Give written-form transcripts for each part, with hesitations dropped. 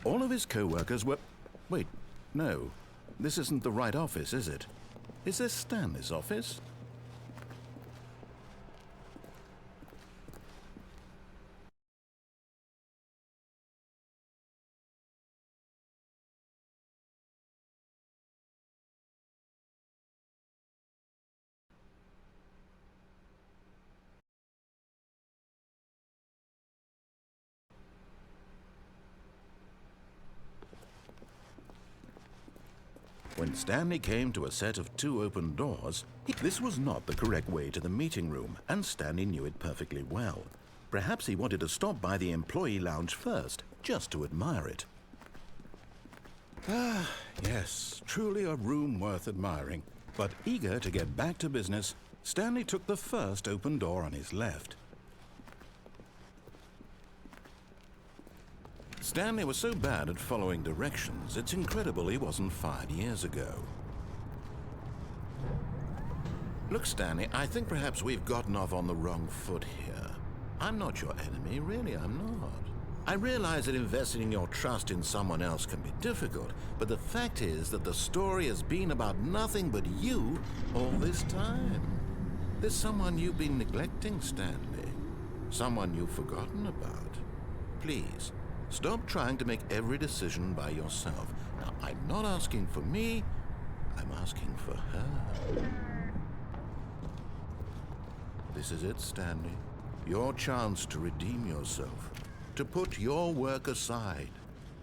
All of his co-workers were... Wait, no. This isn't the right office, is it? Is this Stanley's office? When Stanley came to a set of 2 open doors, this was not the correct way to the meeting room, and Stanley knew it perfectly well. Perhaps he wanted to stop by the employee lounge first, just to admire it. Ah, yes, truly a room worth admiring. But eager to get back to business, Stanley took the first open door on his left. Stanley was so bad at following directions, it's incredible he wasn't fired years ago. Look, Stanley, I think perhaps we've gotten off on the wrong foot here. I'm not your enemy, really, I'm not. I realize that investing your trust in someone else can be difficult, but the fact is that the story has been about nothing but you all this time. There's someone you've been neglecting, Stanley. Someone you've forgotten about. Please. Stop trying to make every decision by yourself. Now, I'm not asking for me, I'm asking for her. This is it, Stanley. Your chance to redeem yourself, to put your work aside,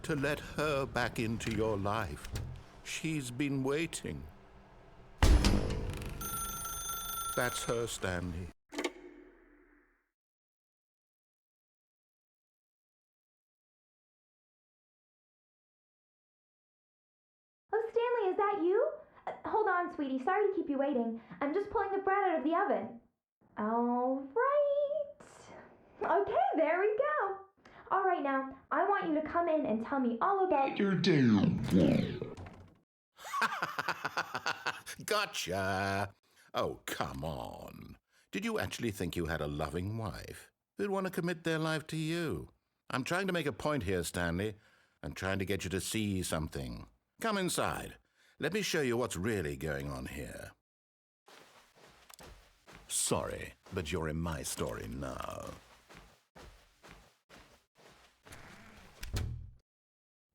to let her back into your life. She's been waiting. That's her, Stanley. Oh, Stanley, is that you? Hold on, sweetie. Sorry to keep you waiting. I'm just pulling the bread out of the oven. All right. Okay, there we go. All right, now, I want you to come in and tell me all about your day. Gotcha. Oh, come on. Did you actually think you had a loving wife who'd want to commit their life to you? I'm trying to make a point here, Stanley. I'm trying to get you to see something. Come inside. Let me show you what's really going on here. Sorry, but you're in my story now.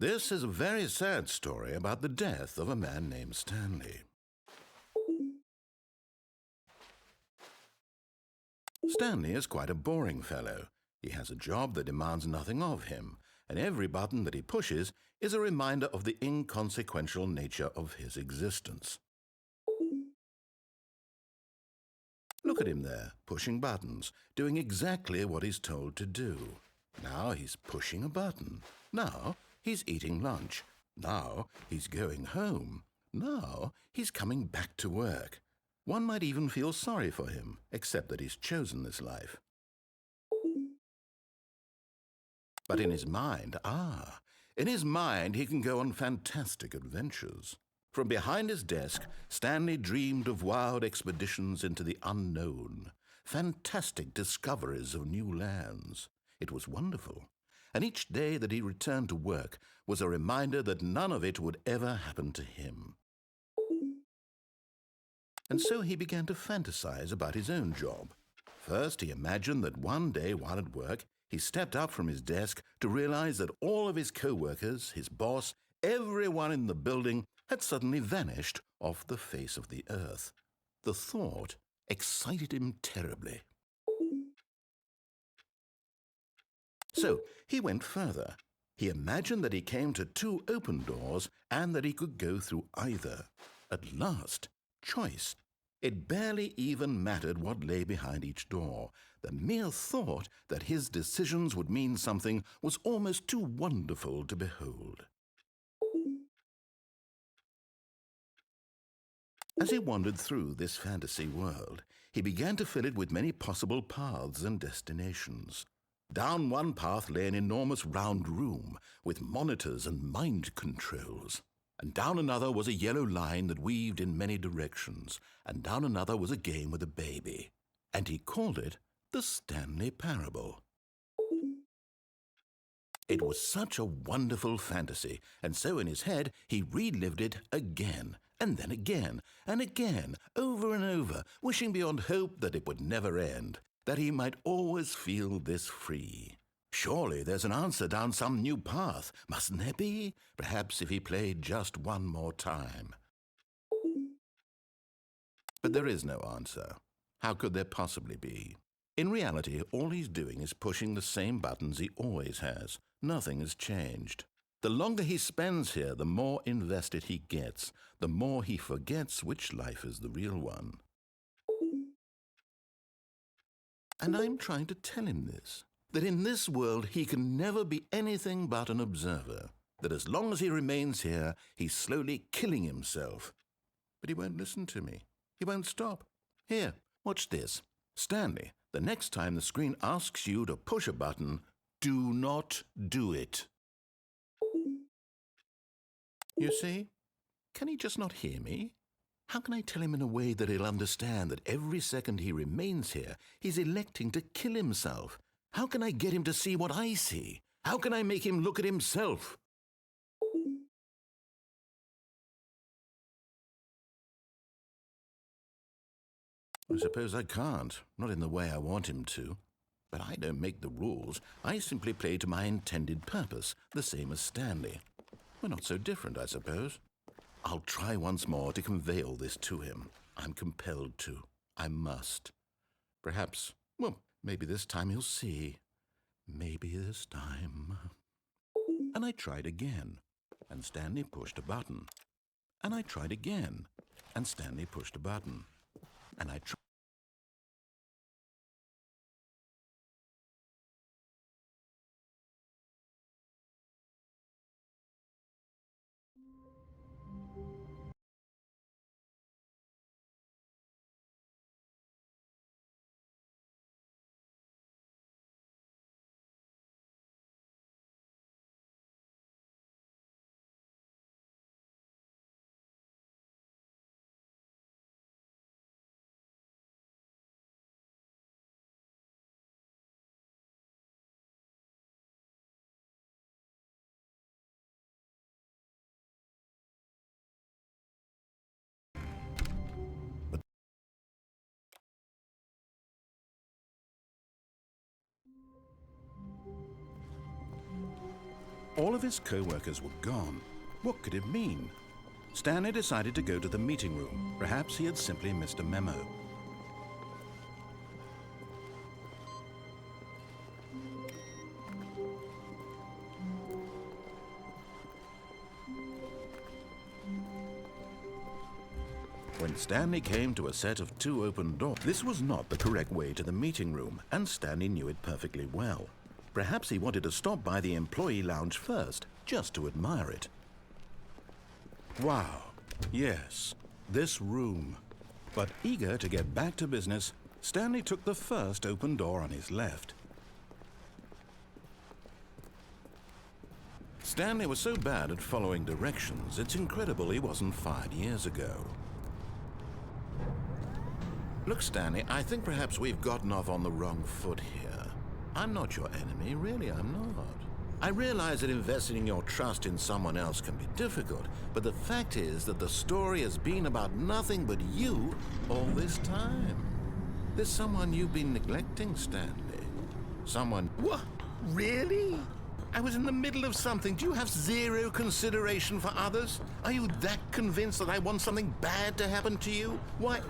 This is a very sad story about the death of a man named Stanley. Stanley is quite a boring fellow. He has a job that demands nothing of him, and every button that he pushes is a reminder of the inconsequential nature of his existence. Look at him there, pushing buttons, doing exactly what he's told to do. Now he's pushing a button. Now he's eating lunch. Now he's going home. Now he's coming back to work. One might even feel sorry for him, except that he's chosen this life. But in his mind, he can go on fantastic adventures. From behind his desk, Stanley dreamed of wild expeditions into the unknown, fantastic discoveries of new lands. It was wonderful, and each day that he returned to work was a reminder that none of it would ever happen to him. And so he began to fantasize about his own job. First, he imagined that one day while at work, he stepped up from his desk to realize that all of his co-workers, his boss, everyone in the building had suddenly vanished off the face of the earth. The thought excited him terribly. So he went further. He imagined that he came to 2 open doors and that he could go through either. At last, choice. It barely even mattered what lay behind each door. The mere thought that his decisions would mean something was almost too wonderful to behold. As he wandered through this fantasy world, he began to fill it with many possible paths and destinations. Down one path lay an enormous round room with monitors and mind controls. And down another was a yellow line that weaved in many directions. And down another was a game with a baby. And he called it the Stanley Parable. It was such a wonderful fantasy, and so in his head he relived it again, and then again, and again, over and over, wishing beyond hope that it would never end, that he might always feel this free. Surely there's an answer down some new path, mustn't there be? Perhaps if he played just one more time. But there is no answer. How could there possibly be? In reality, all he's doing is pushing the same buttons he always has. Nothing has changed. The longer he spends here, the more invested he gets, the more he forgets which life is the real one. And I'm trying to tell him this, that in this world he can never be anything but an observer, that as long as he remains here, he's slowly killing himself. But he won't listen to me. He won't stop. Here, watch this. Stanley, the next time the screen asks you to push a button, do not do it. You see? Can he just not hear me? How can I tell him in a way that he'll understand that every second he remains here, he's electing to kill himself? How can I get him to see what I see? How can I make him look at himself? I suppose I can't, not in the way I want him to. But I don't make the rules. I simply play to my intended purpose, the same as Stanley. We're not so different, I suppose. I'll try once more to convey all this to him. I'm compelled to. I must. Perhaps, well, maybe this time he'll see. Maybe this time. And I tried again, and Stanley pushed a button. And I tried again, and Stanley pushed a button. And I tried. All of his co-workers were gone. What could it mean? Stanley decided to go to the meeting room. Perhaps he had simply missed a memo. When Stanley came to a set of 2 open doors, this was not the correct way to the meeting room, and Stanley knew it perfectly well. Perhaps he wanted to stop by the employee lounge first, just to admire it. Wow, yes, this room. But eager to get back to business, Stanley took the first open door on his left. Stanley was so bad at following directions, it's incredible he wasn't fired years ago. Look, Stanley, I think perhaps we've gotten off on the wrong foot here. I'm not your enemy, really, I'm not. I realize that investing your trust in someone else can be difficult, but the fact is that the story has been about nothing but you all this time. There's someone you've been neglecting, Stanley. Someone... What? Really? I was in the middle of something. Do you have zero consideration for others? Are you that convinced that I want something bad to happen to you? Why...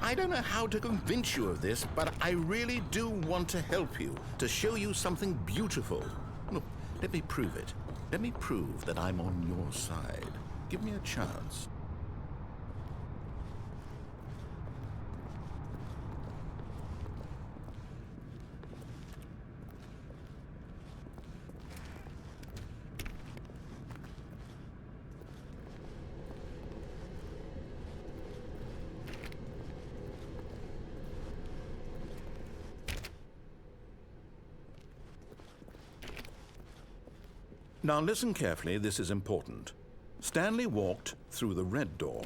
I don't know how to convince you of this, but I really do want to help you, to show you something beautiful. Look, let me prove it. Let me prove that I'm on your side. Give me a chance. Now listen carefully, this is important. Stanley walked through the red door.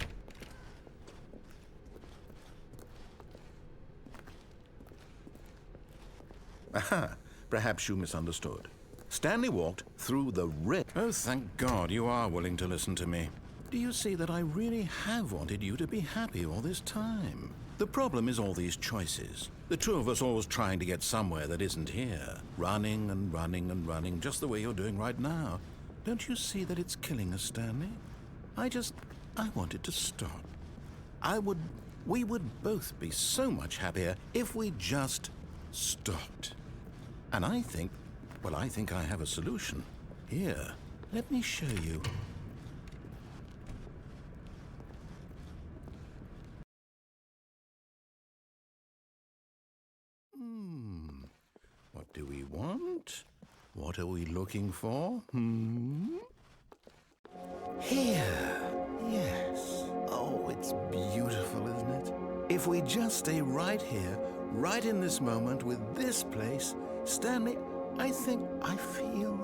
Aha, perhaps you misunderstood. Stanley walked through the rip. Oh, thank God you are willing to listen to me. Do you see that I really have wanted you to be happy all this time? The problem is all these choices. The two of us always trying to get somewhere that isn't here. Running and running and running, just the way you're doing right now. Don't you see that it's killing us, Stanley? I wanted to stop. We would both be so much happier if we just stopped. And I think I have a solution. Here, let me show you. What do we want? What are we looking for? Here. Yes. Oh, it's beautiful, isn't it? If we just stay right here, right in this moment with this place, Stanley, I think I feel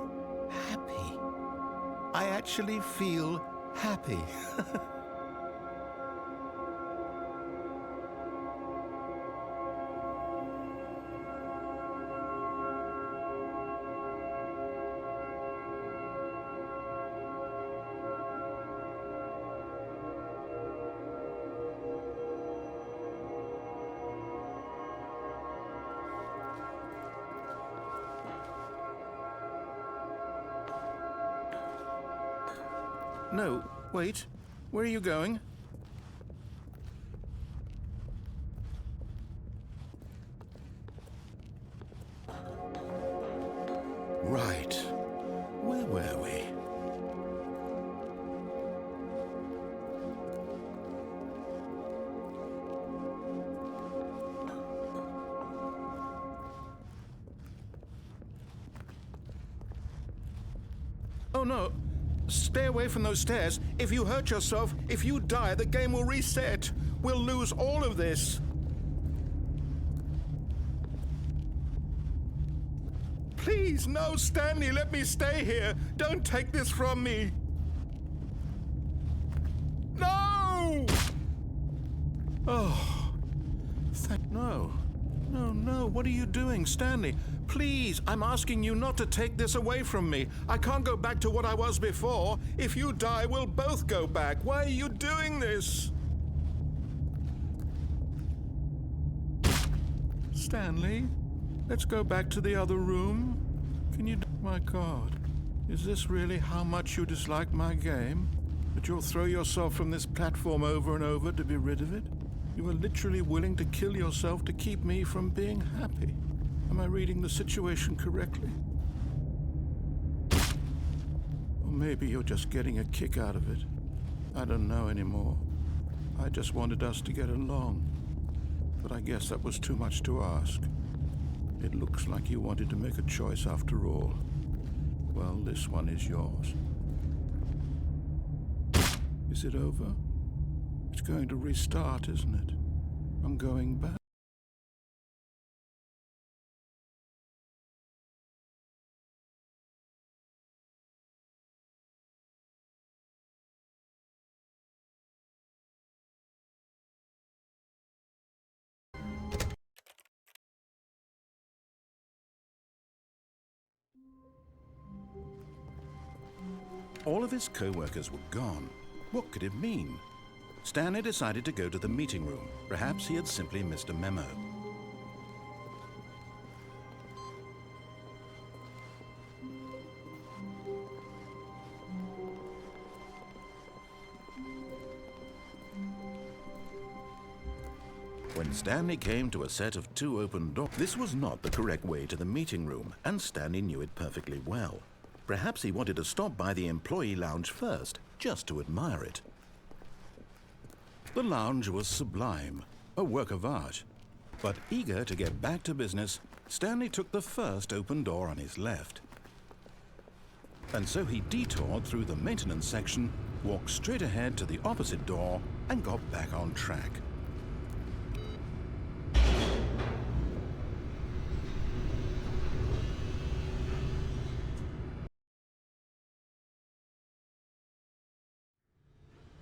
happy. I actually feel happy. No, wait. Where are you going? Right. Where were we? Oh no! Stay away from those stairs. If you hurt yourself, if you die, the game will reset. We'll lose all of this. Please, no, Stanley, let me stay here. Don't take this from me. No! Oh, no. No, what are you doing, Stanley? Please, I'm asking you not to take this away from me. I can't go back to what I was before. If you die, we'll both go back. Why are you doing this? Stanley, let's go back to the other room. Can you... My God, is this really how much you dislike my game? That you'll throw yourself from this platform over and over to be rid of it? You are literally willing to kill yourself to keep me from being happy. Am I reading the situation correctly? Or maybe you're just getting a kick out of it. I don't know anymore. I just wanted us to get along. But I guess that was too much to ask. It looks like you wanted to make a choice after all. Well, this one is yours. Is it over? It's going to restart, isn't it? I'm going back. All of his co-workers were gone. What could it mean? Stanley decided to go to the meeting room. Perhaps he had simply missed a memo. When Stanley came to a set of 2 open doors, this was not the correct way to the meeting room, and Stanley knew it perfectly well. Perhaps he wanted to stop by the employee lounge first, just to admire it. The lounge was sublime, a work of art. But eager to get back to business, Stanley took the first open door on his left. And so he detoured through the maintenance section, walked straight ahead to the opposite door, and got back on track.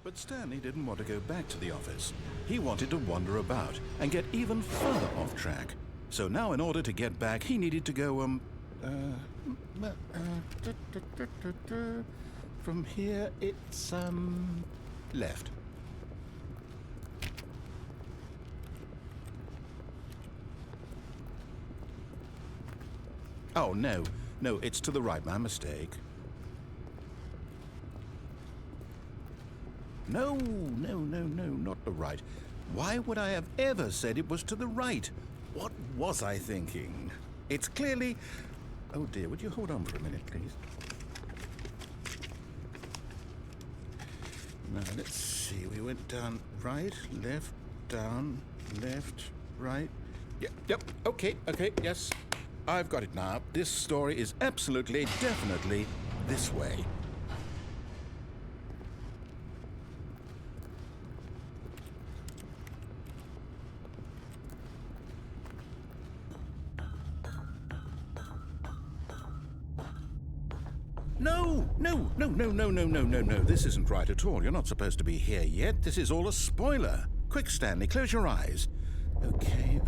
But Stanley didn't want to go back to the office. He wanted to wander about and get even further off track. So now in order to get back, he needed to go, From here, it's, left. Oh, no. No, it's to the right. My mistake. No, not the right. Why would I have ever said it was to the right? What was I thinking? It's clearly... Oh dear, would you hold on for a minute, please? Now, let's see. We went down right, left, down, left, right. Yep, okay, yes. I've got it now. This story is absolutely, definitely this way. No. This isn't right at all. You're not supposed to be here yet. This is all a spoiler. Quick, Stanley, close your eyes. Okay.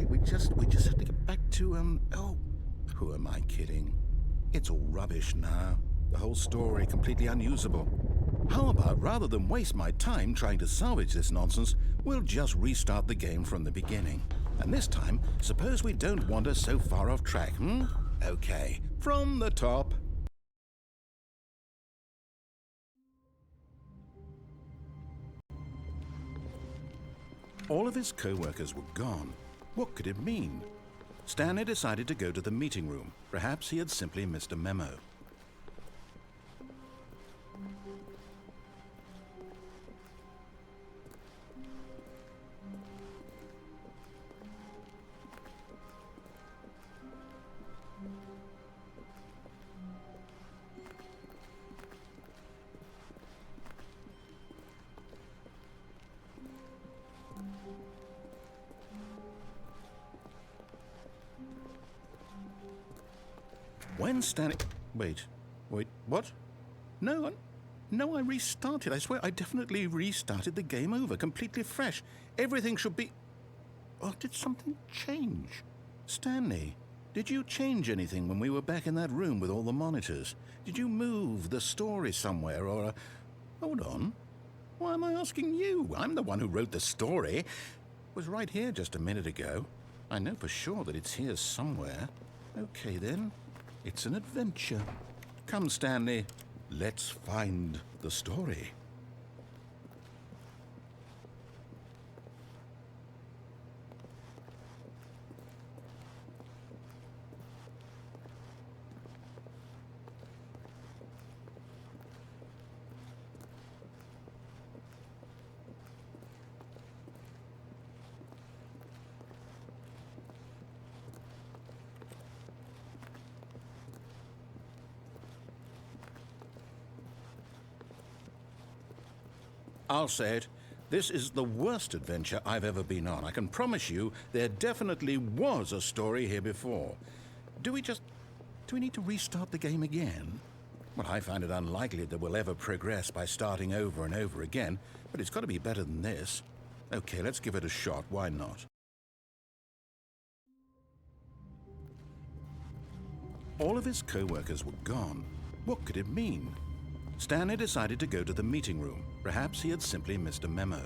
We just have to get back to, oh, who am I kidding? It's all rubbish now. The whole story completely unusable. How about, rather than waste my time trying to salvage this nonsense, we'll just restart the game from the beginning. And this time, suppose we don't wander so far off track, Okay, from the top. All of his co-workers were gone. What could it mean? Stanley decided to go to the meeting room. Perhaps he had simply missed a memo. When Stanley... Wait, what? No, I restarted. I swear I definitely restarted the game over, completely fresh. Everything should be... Oh, did something change? Stanley, did you change anything when we were back in that room with all the monitors? Did you move the story somewhere or... Hold on. Why am I asking you? I'm the one who wrote the story. It was right here just a minute ago. I know for sure that it's here somewhere. Okay, then. It's an adventure. Come, Stanley. Let's find the story. I'll say it. This is the worst adventure I've ever been on. I can promise you there definitely was a story here before. Do we need to restart the game again? Well, I find it unlikely that we'll ever progress by starting over and over again, but it's got to be better than this. Okay, let's give it a shot. Why not? All of his co-workers were gone. What could it mean? Stanley decided to go to the meeting room. Perhaps he had simply missed a memo.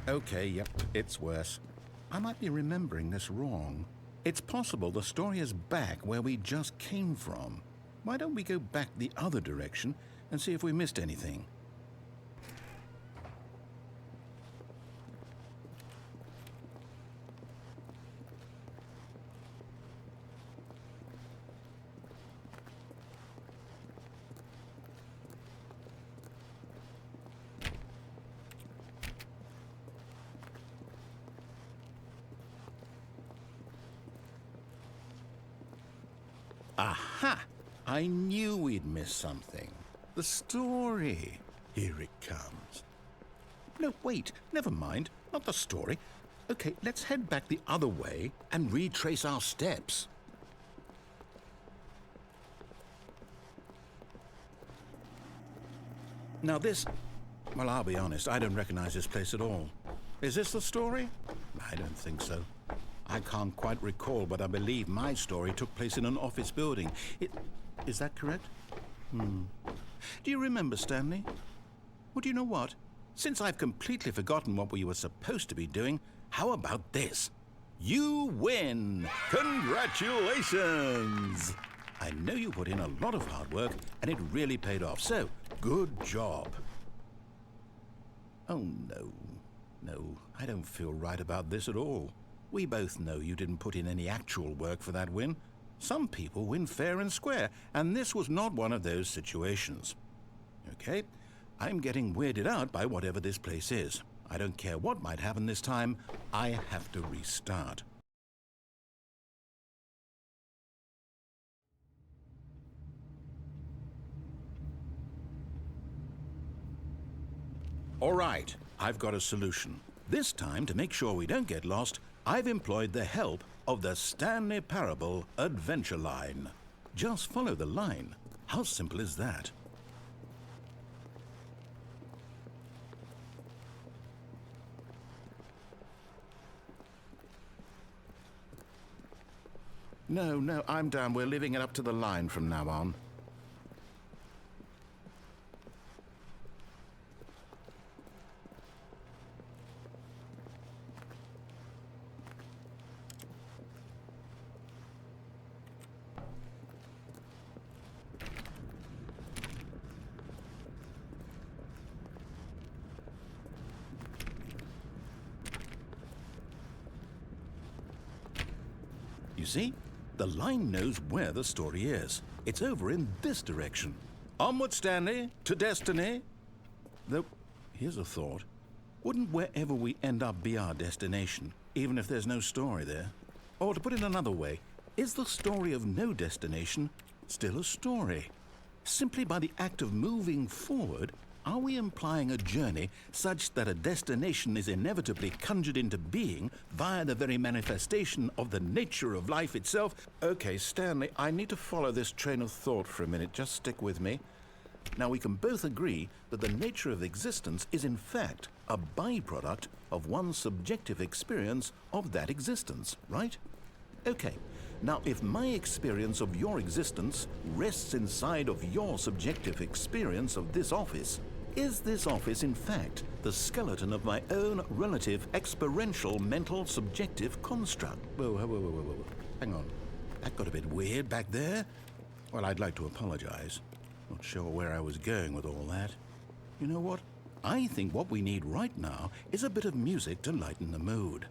Okay, yep, it's worse. I might be remembering this wrong. It's possible the story is back where we just came from. Why don't we go back the other direction and see if we missed anything? Aha! I knew we'd miss something. The story. Here it comes. No, wait, never mind. Not the story. Okay, let's head back the other way and retrace our steps. Now well, I'll be honest, I don't recognize this place at all. Is this the story? I don't think so. I can't quite recall, but I believe my story took place in an office building. Is that correct? Do you remember, Stanley? Well, do you know what? Since I've completely forgotten what we were supposed to be doing, how about this? You win! Congratulations! I know you put in a lot of hard work, and it really paid off, so good job. Oh, no. No, I don't feel right about this at all. We both know you didn't put in any actual work for that win. Some people win fair and square, and this was not one of those situations. Okay, I'm getting weirded out by whatever this place is. I don't care what might happen this time. I have to restart. All right, I've got a solution. This time, to make sure we don't get lost, I've employed the help of the Stanley Parable Adventure Line. Just follow the line. How simple is that? No, I'm down. We're leaving it up to the line from now on. You see? The line knows where the story is. It's over in this direction. Onward, Stanley, to destiny. Though, here's a thought. Wouldn't wherever we end up be our destination, even if there's no story there? Or to put it another way, is the story of no destination still a story? Simply by the act of moving forward, are we implying a journey such that a destination is inevitably conjured into being via the very manifestation of the nature of life itself? Okay, Stanley, I need to follow this train of thought for a minute. Just stick with me. Now, we can both agree that the nature of existence is in fact a byproduct of one's subjective experience of that existence, right? Okay. Now, if my experience of your existence rests inside of your subjective experience of this office, is this office, in fact, the skeleton of my own relative experiential mental subjective construct? Whoa. Hang on. That got a bit weird back there. Well, I'd like to apologize. Not sure where I was going with all that. You know what? I think what we need right now is a bit of music to lighten the mood.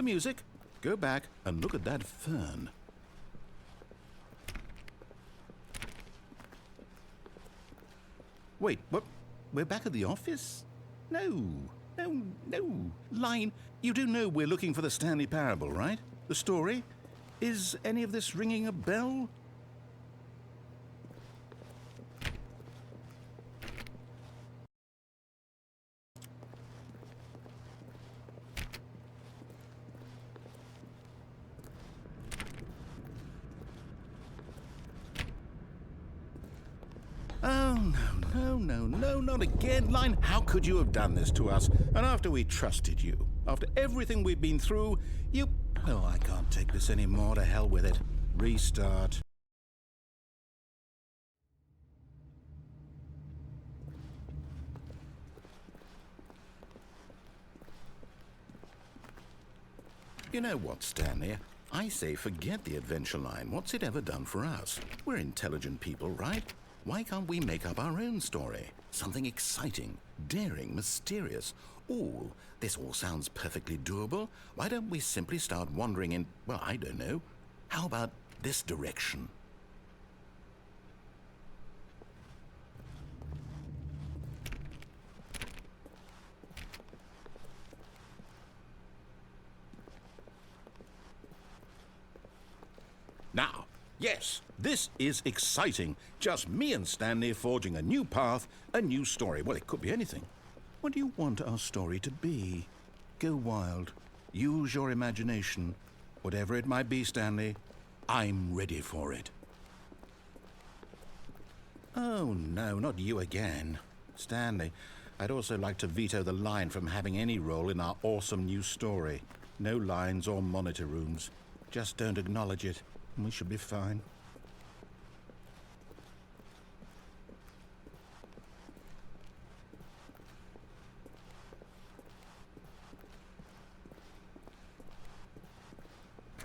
music. Go back and look at that fern. Wait, what? We're back at the office? No. Line, you do know we're looking for the Stanley Parable, right? The story? Is any of this ringing a bell? Oh, no, not again, Line. How could you have done this to us? And after we trusted you, after everything we've been through, you... Oh, I can't take this anymore. To hell with it. Restart. You know what, Stanley? I say forget the adventure line. What's it ever done for us? We're intelligent people, right? Why can't we make up our own story? Something exciting, daring, mysterious. Ooh, this all sounds perfectly doable. Why don't we simply start wandering in, well, I don't know. How about this direction? Now, yes, this is exciting. Just me and Stanley forging a new path, a new story. Well, it could be anything. What do you want our story to be? Go wild. Use your imagination. Whatever it might be, Stanley, I'm ready for it. Oh, no, not you again. Stanley, I'd also like to veto the line from having any role in our awesome new story. No lines or monitor rooms. Just don't acknowledge it. We should be fine.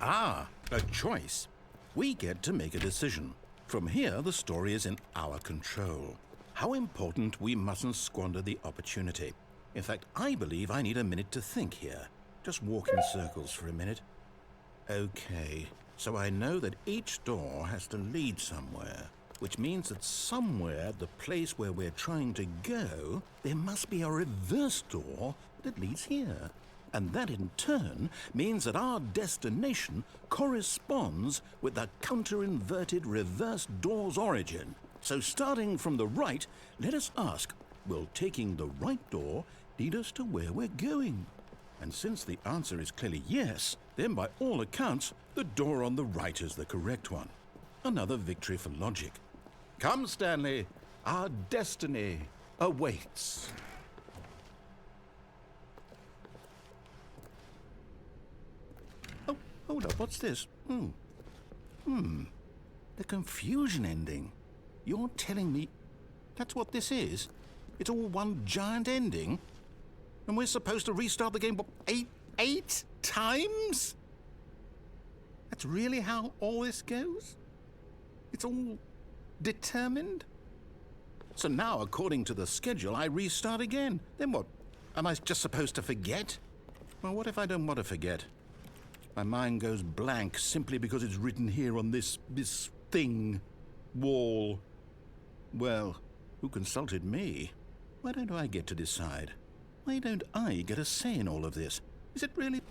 Ah, a choice. We get to make a decision. From here, the story is in our control. How important we mustn't squander the opportunity. In fact, I believe I need a minute to think here. Just walk in circles for a minute. Okay. So I know that each door has to lead somewhere, which means that somewhere, the place where we're trying to go, there must be a reverse door that leads here. And that in turn means that our destination corresponds with the counter-inverted reverse door's origin. So starting from the right, let us ask, will taking the right door lead us to where we're going? And since the answer is clearly yes, then by all accounts, the door on the right is the correct one. Another victory for logic. Come, Stanley, our destiny awaits. Oh, hold up, what's this? The confusion ending. You're telling me that's what this is? It's all one giant ending? And we're supposed to restart the game, what, eight times? That's really how all this goes? It's all determined? So now, according to the schedule, I restart again. Then what? Am I just supposed to forget? Well, what if I don't want to forget? My mind goes blank simply because it's written here on this thing, wall. Well, who consulted me? Why don't I get to decide? Why don't I get a say in all of this? Is it really?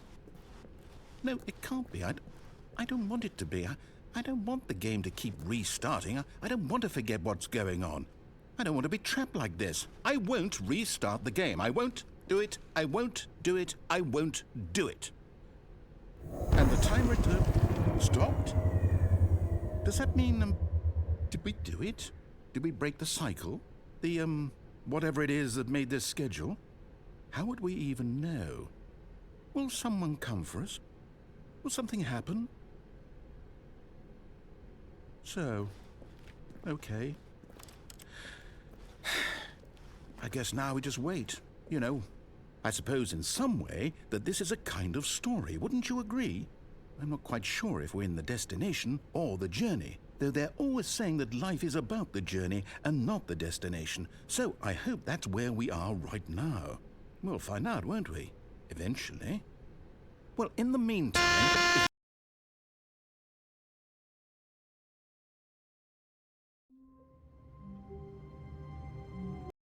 No, it can't be. I don't want it to be. I don't want the game to keep restarting. I don't want to forget what's going on. I don't want to be trapped like this. I won't restart the game. I won't do it. I won't do it. I won't do it. And the timer stopped? Does that mean, did we do it? Did we break the cycle? The, whatever it is that made this schedule? How would we even know? Will someone come for us? Will something happen? So, okay. I guess now we just wait. You know, I suppose in some way that this is a kind of story, wouldn't you agree? I'm not quite sure if we're in the destination or the journey, though they're always saying that life is about the journey and not the destination. So I hope that's where we are right now. We'll find out, won't we? Eventually. Well, Well, in the meantime...